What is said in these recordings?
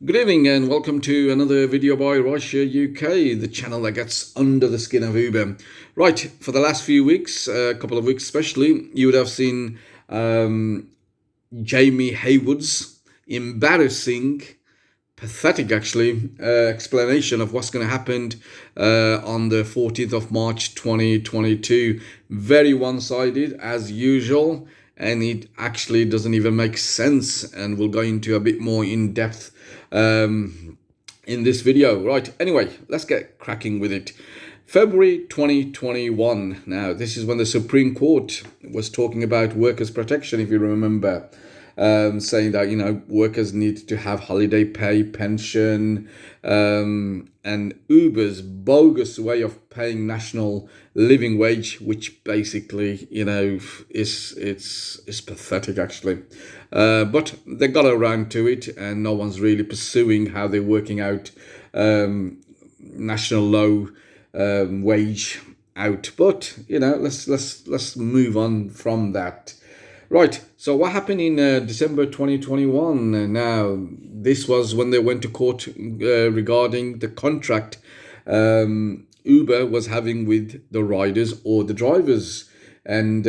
Good evening and welcome to another video by Russia UK, the channel that gets under the skin of Uber. Right, for the last few weeks, a couple of weeks especially, you would have seen Jamie Haywood's embarrassing, pathetic actually, explanation of what's going to happen on the 14th of March 2022. Very one-sided as usual, and it actually doesn't even make sense, and we'll go into a bit more in depth in this video. Right, anyway, let's get cracking with it. February 2021. Now, this is when the Supreme Court was talking about workers' protection, if you remember, saying that, workers need to have holiday pay, pension, and Uber's bogus way of paying national living wage, which basically, is pathetic actually. But they got around to it, and no one's really pursuing how they're working out national low wage out. But let's move on from that. Right, so what happened in December 2021? Now, this was when they went to court regarding the contract Uber was having with the riders or the drivers. And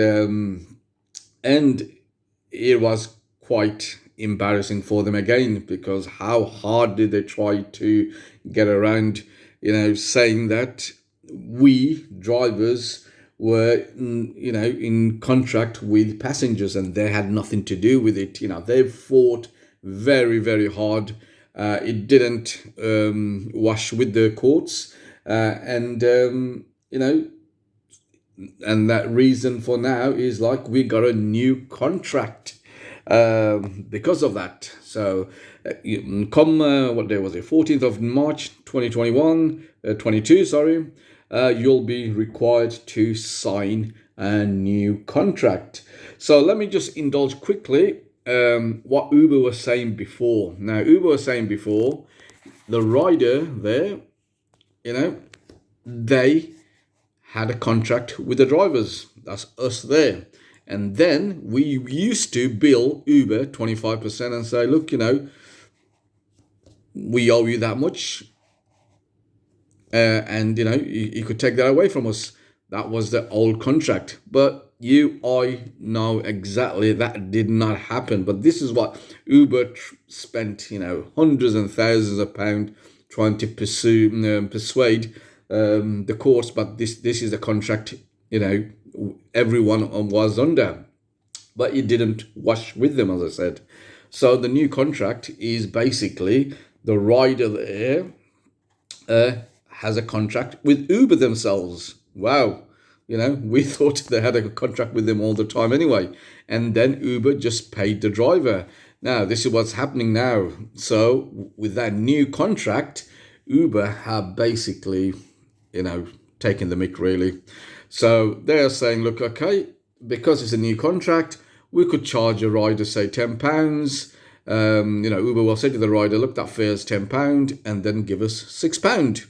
it was quite embarrassing for them again, because how hard did they try to get around, saying that we drivers were, in contract with passengers and they had nothing to do with it. They fought very, very hard. It didn't wash with the courts, and that reason for now is like we got a new contract because of that. So come what day was it? 14th of March 2021, 22, sorry. You'll be required to sign a new contract. So let me just indulge quickly what Uber was saying before. Now, Uber was saying before, the rider there, they had a contract with the drivers. That's us there. And then we used to bill Uber 25% and say, look, we owe you that much. And you could take that away from us. That was the old contract. But I know exactly that did not happen. But this is what Uber spent, hundreds and thousands of pounds trying to persuade the courts. But this is the contract, everyone was under. But it didn't wash with them, as I said. So the new contract is basically the rider there has a contract with Uber themselves. Wow. We thought they had a contract with them all the time anyway. And then Uber just paid the driver. Now, this is what's happening now. So with that new contract, Uber have basically, taken the mick really. So they're saying, look, okay, because it's a new contract, we could charge a rider, say, £10. Uber will say to the rider, look, that fare's £10, and then give us £6.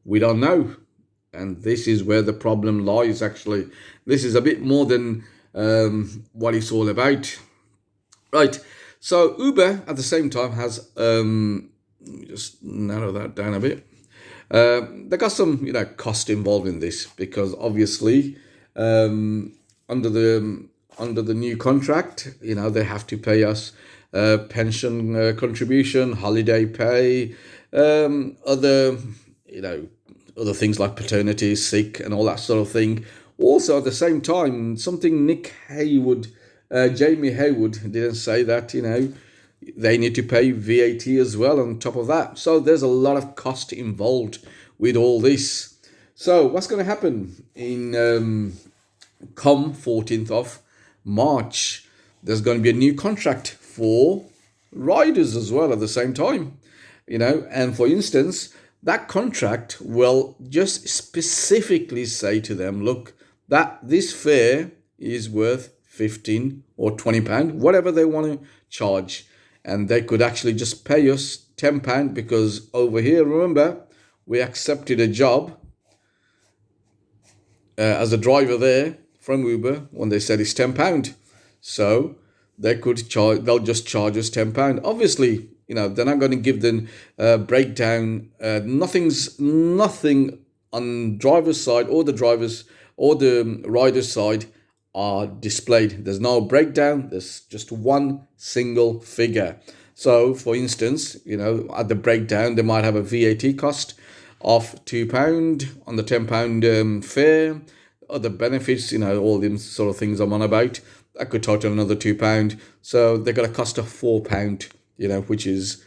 We don't know. And this is where the problem lies, actually. This is a bit more than what it's all about. Right. So Uber, at the same time, has, let me just narrow that down a bit. They got some, cost involved in this, because obviously under the new contract, they have to pay us pension contribution, holiday pay, other things like paternity, sick, and all that sort of thing. Also, at the same time, something Jamie Haywood didn't say that, they need to pay VAT as well on top of that. So there's a lot of cost involved with all this. So what's going to happen in come 14th of March? There's going to be a new contract for riders as well at the same time. And for instance, that contract will just specifically say to them, look, that this fare is worth 15 or 20 pound, whatever they want to charge. And they could actually just pay us £10, because over here, remember, we accepted a job as a driver there from Uber when they said it's £10. So they'll just charge us £10. Obviously, they're not going to give them breakdown. Nothing on driver's side or the drivers or the rider's side are displayed. There's no breakdown. There's just one single figure. So, for instance, at the breakdown, they might have a VAT cost of £2 on the £10 fare. Other benefits, all them sort of things I'm on about, that could total another £2. So they got a cost of £4, which is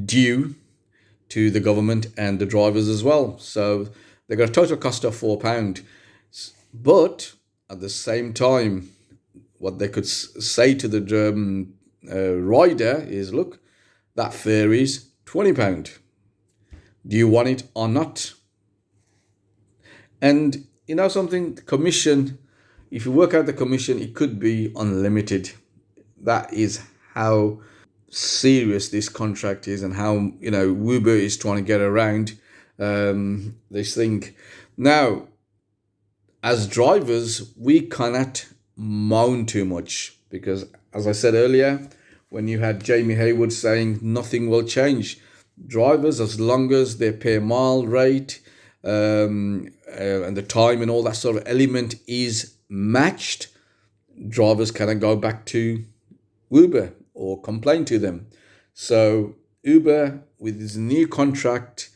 due to the government and the drivers as well. So they got a total cost of £4. But at the same time, what they could say to the rider is, look, that fare is £20. Do you want it or not? And something, the commission, if you work out the commission, it could be unlimited. That is how serious this contract is, and how Uber is trying to get around this thing. Now, as drivers, we cannot moan too much, because, as I said earlier, when you had Jamie Haywood saying nothing will change, drivers, as long as their per mile rate and the time and all that sort of element is matched, drivers cannot go back to Uber or complain to them. So Uber, with this new contract,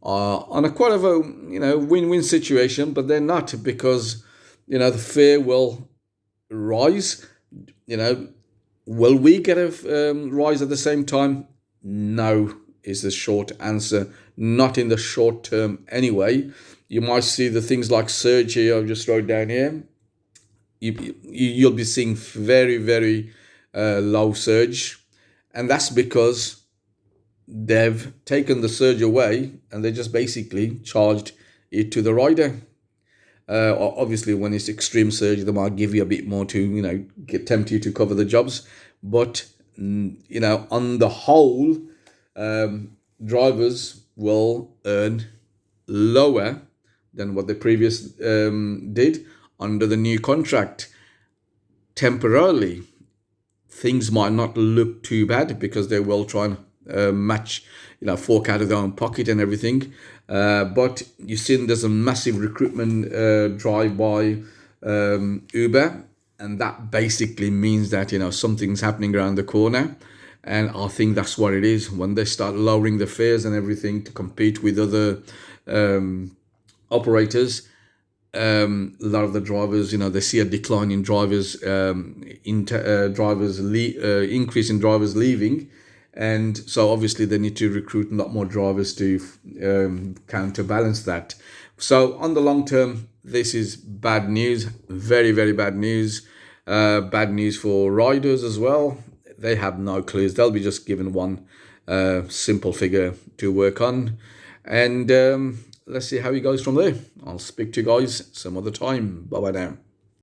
are on a quite of a win-win situation, but they're not, because the fare will rise. Will we get a rise at the same time? No, is the short answer. Not in the short term anyway. You might see the things like surge here, I've just wrote down here. You'll be seeing very, very low surge. And that's because they've taken the surge away and they just basically charged it to the rider. Obviously, when it's extreme surge, they might give you a bit more to, tempt you to cover the jobs. But, on the whole, drivers will earn lower than what they previous did under the new contract. Temporarily, things might not look too bad, because they will try and match, fork out of their own pocket and everything. But you've seen there's a massive recruitment drive by Uber, and that basically means that something's happening around the corner. And I think that's what it is. When they start lowering the fares and everything to compete with other operators, a lot of the drivers, they see a decline in drivers, increase in drivers leaving. And so obviously they need to recruit a lot more drivers to counterbalance that. So on the long term, this is bad news, very, very bad news. Bad news for riders as well. They have no clues. They'll be just given one simple figure to work on. And let's see how he goes from there. I'll speak to you guys some other time. Bye-bye now.